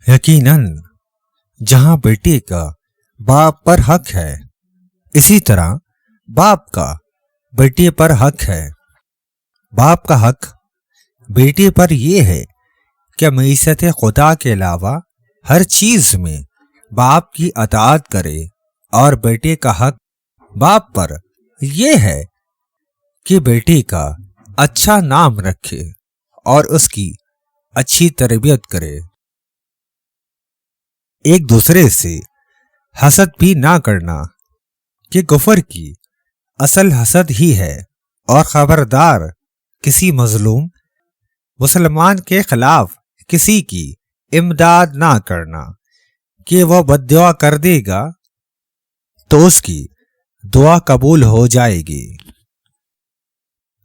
یقیناً جہاں بیٹے کا باپ پر حق ہے، اسی طرح باپ کا بیٹے پر حق ہے۔ باپ کا حق بیٹے پر یہ ہے کہ معیشت خدا کے علاوہ ہر چیز میں باپ کی اطاعت کرے، اور بیٹے کا حق باپ پر یہ ہے کہ بیٹے کا اچھا نام رکھے اور اس کی اچھی تربیت کرے۔ ایک دوسرے سے حسد بھی نہ کرنا، کہ کفر کی اصل حسد ہی ہے، اور خبردار کسی مظلوم مسلمان کے خلاف کسی کی امداد نہ کرنا کہ وہ بد دعا کر دے گا تو اس کی دعا قبول ہو جائے گی۔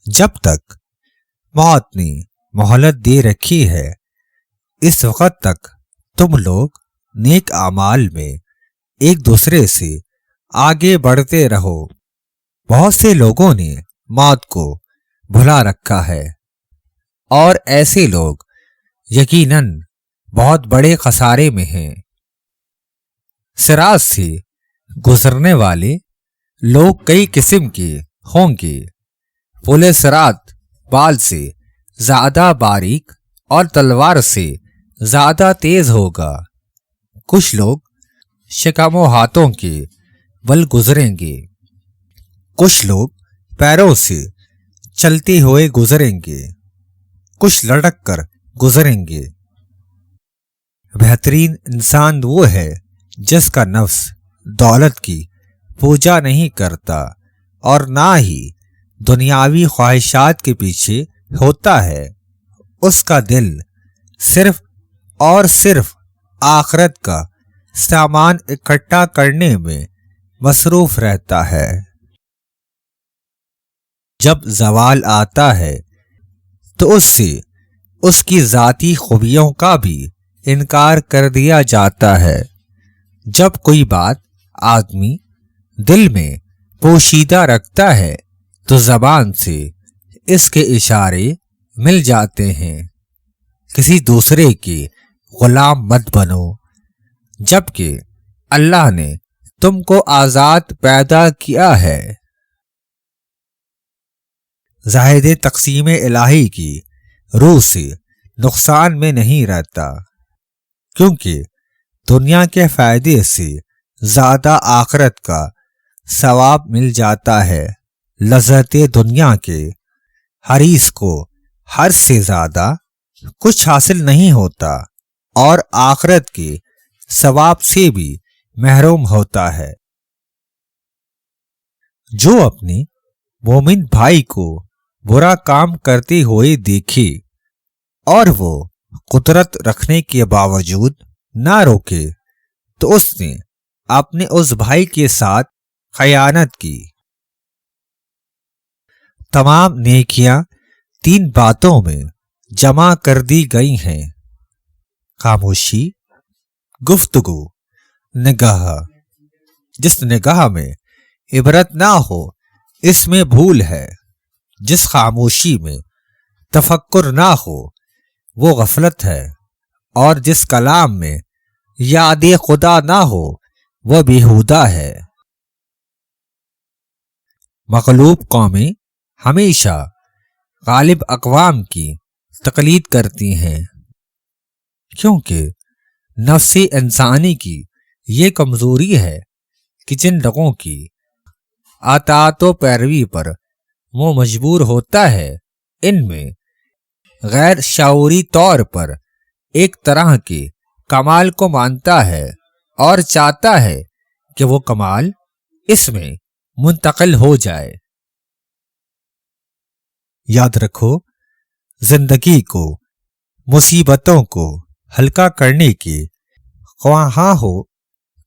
جب تک موت نے مہلت دے رکھی ہے، اس وقت تک تم لوگ نیک اعمال میں ایک دوسرے سے آگے بڑھتے رہو۔ بہت سے لوگوں نے موت کو بھلا رکھا ہے، اور ایسے لوگ یقیناً بہت بڑے خسارے میں ہیں۔ صراط سے گزرنے والے لوگ کئی قسم کے ہوں گے۔ پل صراط بال سے زیادہ باریک اور تلوار سے زیادہ تیز ہوگا۔ کچھ لوگ شکموں ہاتھوں کے بل گزریں گے، کچھ لوگ پیروں سے چلتے ہوئے گزریں گے، کچھ لڑک کر گزریں گے۔ بہترین انسان وہ ہے جس کا نفس دولت کی پوجا نہیں کرتا اور نہ ہی دنیاوی خواہشات کے پیچھے ہوتا ہے۔ اس کا دل صرف اور صرف آخرت کا سامان اکٹھا کرنے میں مصروف رہتا ہے۔ جب زوال آتا ہے تو اس سے اس کی ذاتی خوبیوں کا بھی انکار کر دیا جاتا ہے۔ جب کوئی بات آدمی دل میں پوشیدہ رکھتا ہے تو زبان سے اس کے اشارے مل جاتے ہیں۔ کسی دوسرے کے غلام مت بنو، جبکہ اللہ نے تم کو آزاد پیدا کیا ہے۔ زاہد تقسیم الہی کی روح سے نقصان میں نہیں رہتا، کیونکہ دنیا کے فائدے سے زیادہ آخرت کا ثواب مل جاتا ہے۔ لذت دنیا کے حریص کو حد سے زیادہ کچھ حاصل نہیں ہوتا، اور آخرت کے ثواب سے بھی محروم ہوتا ہے۔ جو اپنے مومن بھائی کو برا کام کرتے ہوئے دیکھے اور وہ قدرت رکھنے کے باوجود نہ روکے تو اس نے اپنے اس بھائی کے ساتھ خیانت کی۔ تمام نیکیاں 3 باتوں میں جمع کر دی گئی ہیں: خاموشی، گفتگو، نگاہ۔ جس نگاہ میں عبرت نہ ہو اس میں بھول ہے، جس خاموشی میں تفکر نہ ہو وہ غفلت ہے، اور جس کلام میں یاد خدا نہ ہو وہ بیہودہ ہے۔ مغلوب قومیں ہمیشہ غالب اقوام کی تقلید کرتی ہیں، کیونکہ نفس انسانی کی یہ کمزوری ہے کہ جن لوگوں کی اطاعت و پیروی پر وہ مجبور ہوتا ہے، ان میں غیر شعوری طور پر ایک طرح کے کمال کو مانتا ہے اور چاہتا ہے کہ وہ کمال اس میں منتقل ہو جائے۔ یاد رکھو، زندگی کو، مصیبتوں کو ہلکا کرنے کے خواہاں ہو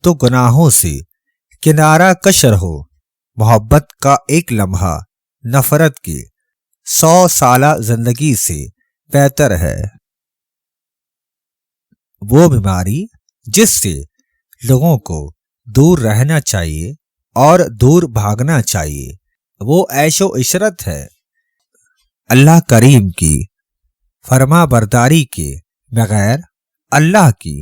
تو گناہوں سے کنارہ کش رہو۔ محبت کا ایک لمحہ نفرت کی 100 سالہ زندگی سے بہتر ہے۔ وہ بیماری جس سے لوگوں کو دور رہنا چاہیے اور دور بھاگنا چاہیے وہ عیش و عشرت ہے۔ اللہ کریم کی فرما برداری کے بغیر اللہ کی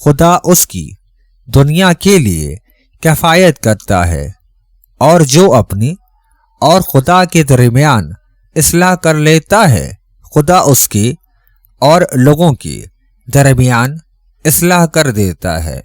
خدا اس کی دنیا کے لیے کفایت کرتا ہے، اور جو اپنی اور خدا کے درمیان اصلاح کر لیتا ہے، خدا اس کے اور لوگوں کے درمیان اصلاح کر دیتا ہے۔